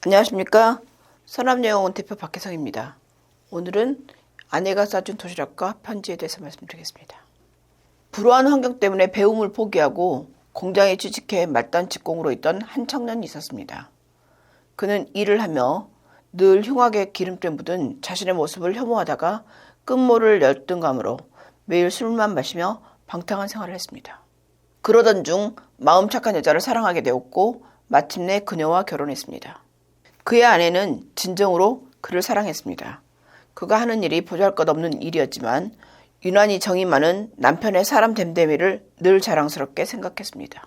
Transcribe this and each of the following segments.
안녕하십니까. 서남여행원 대표 박혜성입니다. 오늘은 아내가 싸준 도시락과 편지에 대해서 말씀드리겠습니다. 불우한 환경 때문에 배움을 포기하고 공장에 취직해 말단 직공으로 있던 한 청년이 있었습니다. 그는 일을 하며 늘 흉하게 기름때 묻은 자신의 모습을 혐오하다가 끝모를 열등감으로 매일 술만 마시며 방탕한 생활을 했습니다. 그러던 중 마음 착한 여자를 사랑하게 되었고 마침내 그녀와 결혼했습니다. 그의 아내는 진정으로 그를 사랑했습니다. 그가 하는 일이 보잘것없는 일이었지만 유난히 정이 많은 남편의 사람 됨됨이를 늘 자랑스럽게 생각했습니다.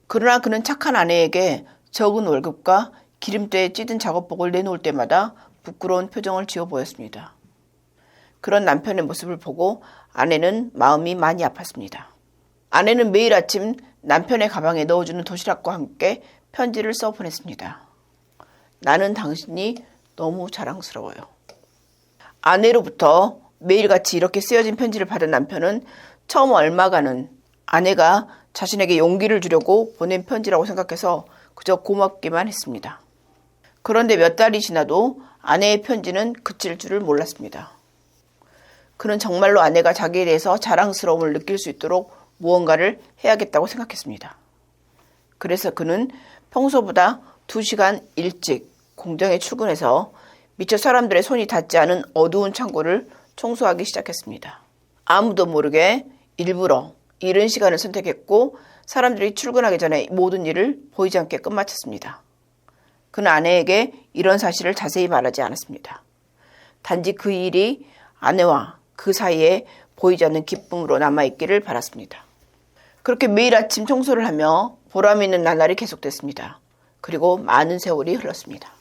그러나 그는 착한 아내에게 적은 월급과 기름때에 찌든 작업복을 내놓을 때마다 부끄러운 표정을 지어 보였습니다. 그런 남편의 모습을 보고 아내는 마음이 많이 아팠습니다. 아내는 매일 아침 남편의 가방에 넣어주는 도시락과 함께 편지를 써 보냈습니다. 나는 당신이 너무 자랑스러워요. 아내로부터 매일같이 이렇게 쓰여진 편지를 받은 남편은 처음 얼마간은 아내가 자신에게 용기를 주려고 보낸 편지라고 생각해서 그저 고맙기만 했습니다. 그런데 몇 달이 지나도 아내의 편지는 그칠 줄을 몰랐습니다. 그는 정말로 아내가 자기에 대해서 자랑스러움을 느낄 수 있도록 무언가를 해야겠다고 생각했습니다. 그래서 그는 평소보다 2시간 일찍 공장에 출근해서 미처 사람들의 손이 닿지 않은 어두운 창고를 청소하기 시작했습니다. 아무도 모르게 일부러 이른 시간을 선택했고 사람들이 출근하기 전에 모든 일을 보이지 않게 끝마쳤습니다. 그는 아내에게 이런 사실을 자세히 말하지 않았습니다. 단지 그 일이 아내와 그 사이에 보이지 않는 기쁨으로 남아있기를 바랐습니다. 그렇게 매일 아침 청소를 하며 보람 있는 나날이 계속됐습니다. 그리고 많은 세월이 흘렀습니다.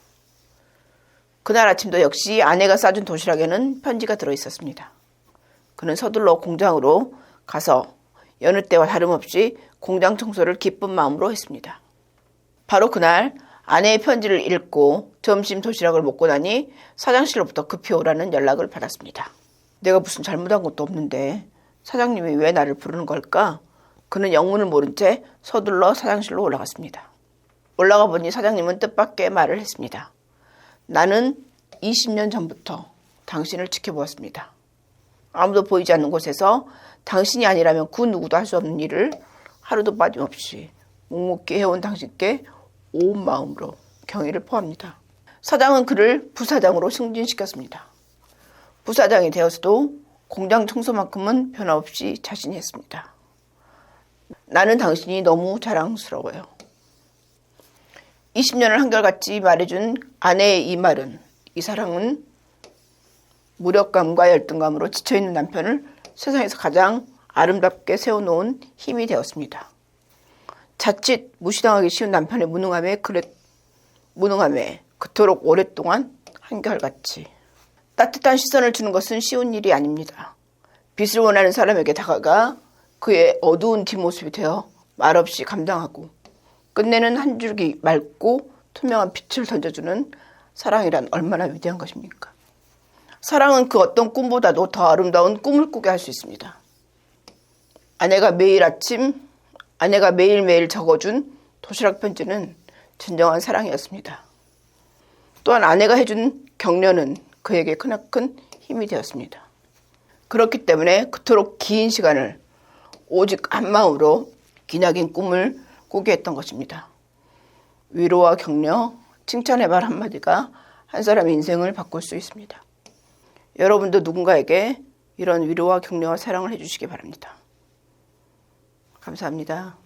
그날 아침도 역시 아내가 싸준 도시락에는 편지가 들어있었습니다. 그는 서둘러 공장으로 가서 여느 때와 다름없이 공장 청소를 기쁜 마음으로 했습니다. 바로 그날 아내의 편지를 읽고 점심 도시락을 먹고 나니 사장실로부터 급히 오라는 연락을 받았습니다. 내가 무슨 잘못한 것도 없는데 사장님이 왜 나를 부르는 걸까? 그는 영문을 모른 채 서둘러 사장실로 올라갔습니다. 올라가 보니 사장님은 뜻밖의 말을 했습니다. 나는 20년 전부터 당신을 지켜보았습니다. 아무도 보이지 않는 곳에서 당신이 아니라면 그 누구도 할 수 없는 일을 하루도 빠짐없이 묵묵히 해온 당신께 온 마음으로 경의를 표합니다. 사장은 그를 부사장으로 승진시켰습니다. 부사장이 되어서도 공장 청소만큼은 변함없이 자신이 했습니다. 나는 당신이 너무 자랑스러워요. 20년을 한결같이 말해준 아내의 이 말은, 이 사랑은 무력감과 열등감으로 지쳐있는 남편을 세상에서 가장 아름답게 세워놓은 힘이 되었습니다. 자칫 무시당하기 쉬운 남편의 무능함에 그토록 오랫동안 한결같이 따뜻한 시선을 주는 것은 쉬운 일이 아닙니다. 빛을 원하는 사람에게 다가가 그의 어두운 뒷모습이 되어 말없이 감당하고 끝내는 한 줄기 맑고 투명한 빛을 던져주는 사랑이란 얼마나 위대한 것입니까? 사랑은 그 어떤 꿈보다도 더 아름다운 꿈을 꾸게 할 수 있습니다. 아내가 매일매일 적어준 도시락 편지는 진정한 사랑이었습니다. 또한 아내가 해준 격려는 그에게 크나큰 힘이 되었습니다. 그렇기 때문에 그토록 긴 시간을 오직 한 마음으로 기나긴 꿈을 꾸게 했던 것입니다. 위로와 격려, 칭찬의 말 한마디가 한 사람의 인생을 바꿀 수 있습니다. 여러분도 누군가에게 이런 위로와 격려와 사랑을 해주시기 바랍니다. 감사합니다.